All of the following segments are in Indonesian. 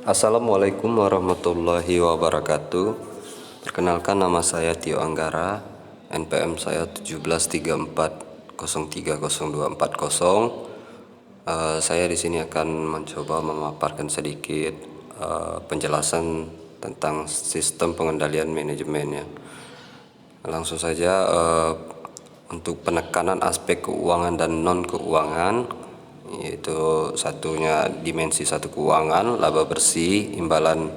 Assalamualaikum warahmatullahi wabarakatuh. Perkenalkan, nama saya Tio Anggara. NPM saya 1734030240. Saya di sini akan mencoba memaparkan sedikit penjelasan tentang sistem pengendalian manajemen ya. Langsung saja, untuk penekanan aspek keuangan dan non keuangan, yaitu satunya dimensi satu keuangan, laba bersih, imbalan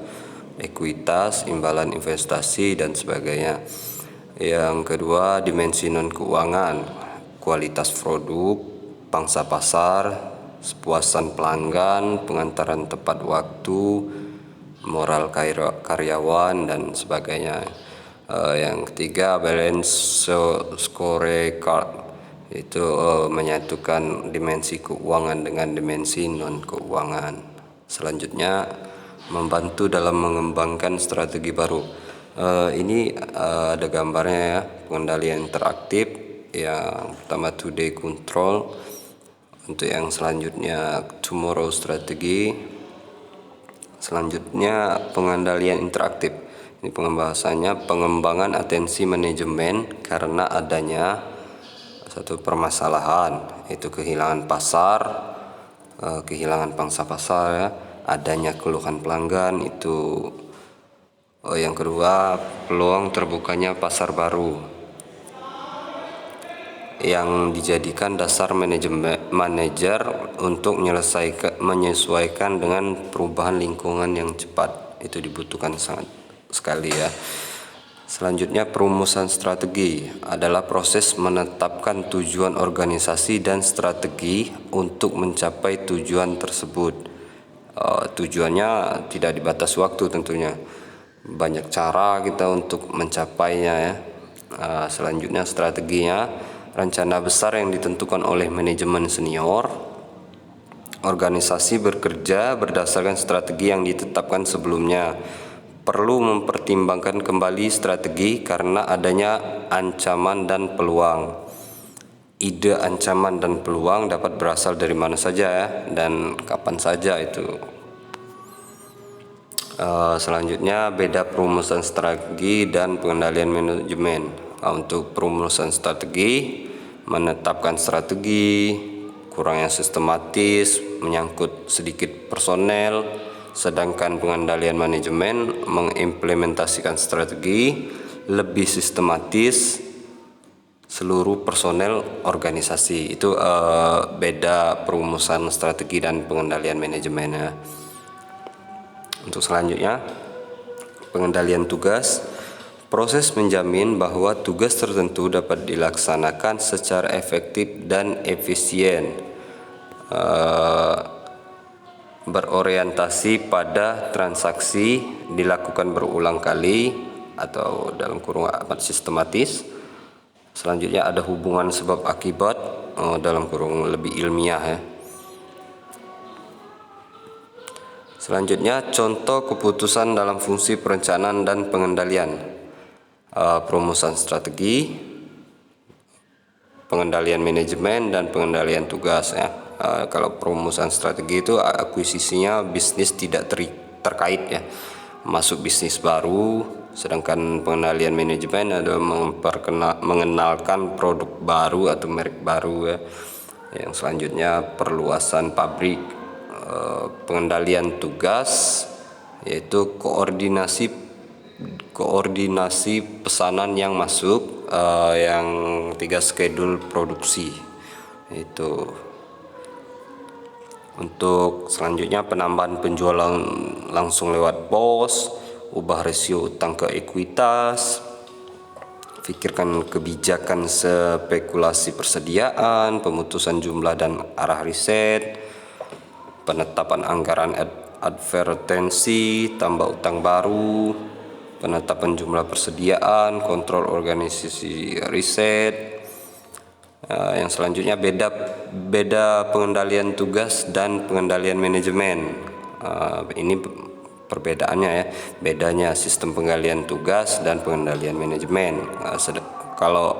ekuitas, imbalan investasi dan sebagainya. Yang kedua, dimensi non keuangan, kualitas produk, pangsa pasar, kepuasan pelanggan, pengantaran tepat waktu, moral karyawan dan sebagainya. Yang ketiga, balance scorecard, itu menyatukan dimensi keuangan dengan dimensi non keuangan. Selanjutnya, membantu dalam mengembangkan strategi baru. Ini ada gambarnya ya, pengendalian interaktif. Yang pertama today control, untuk yang selanjutnya tomorrow strategi. Selanjutnya pengendalian interaktif. Ini pembahasannya pengembangan atensi manajemen karena adanya satu permasalahan, yaitu kehilangan pasar, kehilangan pangsa pasar ya, adanya keluhan pelanggan itu. Yang kedua, peluang terbukanya pasar baru yang dijadikan dasar manajer untuk menyesuaikan dengan perubahan lingkungan yang cepat. Itu dibutuhkan sangat sekali ya. Selanjutnya, perumusan strategi adalah proses menetapkan tujuan organisasi dan strategi untuk mencapai tujuan tersebut. Tujuannya tidak dibatas waktu tentunya, banyak cara kita untuk mencapainya ya. Selanjutnya, strateginya rencana besar yang ditentukan oleh manajemen senior. Organisasi bekerja berdasarkan strategi yang ditetapkan sebelumnya. Perlu mempertimbangkan kembali strategi karena adanya ancaman dan peluang. Ide ancaman dan peluang dapat berasal dari mana saja ya, dan kapan saja itu. Selanjutnya, beda perumusan strategi dan pengendalian manajemen. Untuk perumusan strategi, menetapkan strategi, kurangnya sistematis, menyangkut sedikit personel. Sedangkan pengendalian manajemen mengimplementasikan strategi, lebih sistematis, seluruh personel organisasi. Itu beda perumusan strategi dan pengendalian manajemen ya. Untuk selanjutnya, pengendalian tugas. Proses menjamin bahwa tugas tertentu dapat dilaksanakan secara efektif dan efisien. Berorientasi pada transaksi, dilakukan berulang kali atau dalam kurung amat sistematis. Selanjutnya, ada hubungan sebab akibat dalam kurung lebih ilmiah ya. Selanjutnya, contoh keputusan dalam fungsi perencanaan dan pengendalian. Perumusan strategi, pengendalian manajemen dan pengendalian tugas ya. Kalau perumusan strategi itu akuisisinya bisnis tidak terkait ya, masuk bisnis baru. Sedangkan pengendalian manajemen adalah mengenalkan produk baru atau merek baru ya. Yang selanjutnya, perluasan pabrik. Pengendalian tugas yaitu koordinasi pesanan yang masuk. Yang tiga, schedule produksi. Itu. Untuk selanjutnya, penambahan penjualan langsung lewat pos, ubah rasio utang ke ekuitas, pikirkan kebijakan spekulasi persediaan, pemutusan jumlah dan arah riset, penetapan anggaran advertensi, tambah utang baru, penetapan jumlah persediaan, kontrol organisasi riset. Yang selanjutnya, beda pengendalian tugas dan pengendalian manajemen. Ini perbedaannya ya, bedanya sistem pengendalian tugas dan pengendalian manajemen. Kalau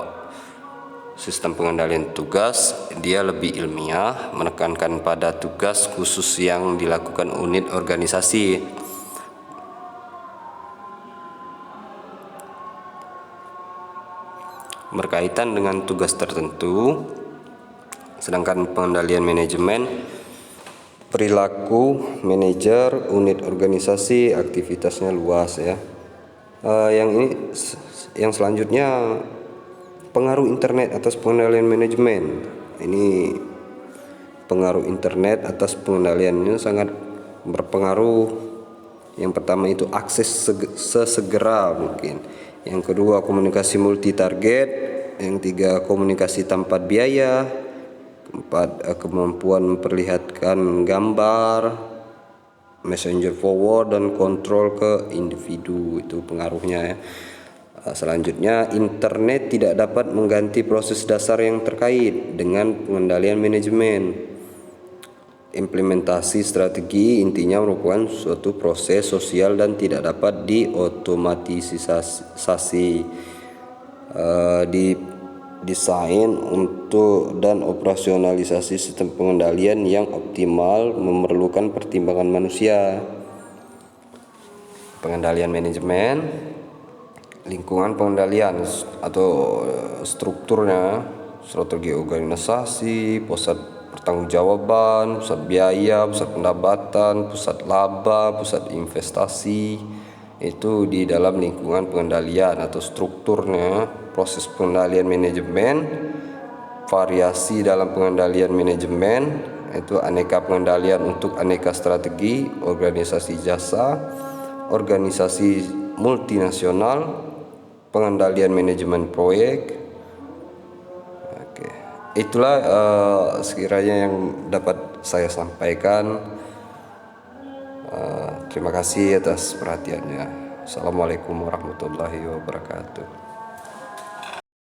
Sistem pengendalian tugas dia lebih ilmiah, menekankan pada tugas khusus yang dilakukan unit organisasi. Berkaitan dengan tugas tertentu, sedangkan pengendalian manajemen perilaku manajer unit organisasi, aktivitasnya luas ya. Yang selanjutnya, pengaruh internet atas pengendalian manajemen. Ini pengaruh internet atas pengendaliannya sangat berpengaruh. Yang pertama itu akses sesegera mungkin. Yang kedua, komunikasi multi target. Yang tiga, komunikasi tanpa biaya. Keempat, kemampuan memperlihatkan gambar, messenger forward dan kontrol ke individu, itu pengaruhnya ya. Selanjutnya, internet tidak dapat mengganti proses dasar yang terkait dengan pengendalian manajemen. Implementasi strategi intinya merupakan suatu proses sosial dan tidak dapat diotomatisasi. Desain untuk dan operasionalisasi sistem pengendalian yang optimal memerlukan pertimbangan manusia. Pengendalian manajemen, lingkungan pengendalian atau strukturnya, strategi organisasi, pusat pertanggungjawaban, pusat biaya, pusat pendapatan, pusat laba, pusat investasi, itu di dalam lingkungan pengendalian atau strukturnya. Proses pengendalian manajemen, variasi dalam pengendalian manajemen, itu aneka pengendalian untuk aneka strategi, organisasi jasa, organisasi multinasional, pengendalian manajemen proyek. Oke, itulah sekiranya yang dapat saya sampaikan. Terima kasih atas perhatiannya. Assalamualaikum warahmatullahi wabarakatuh.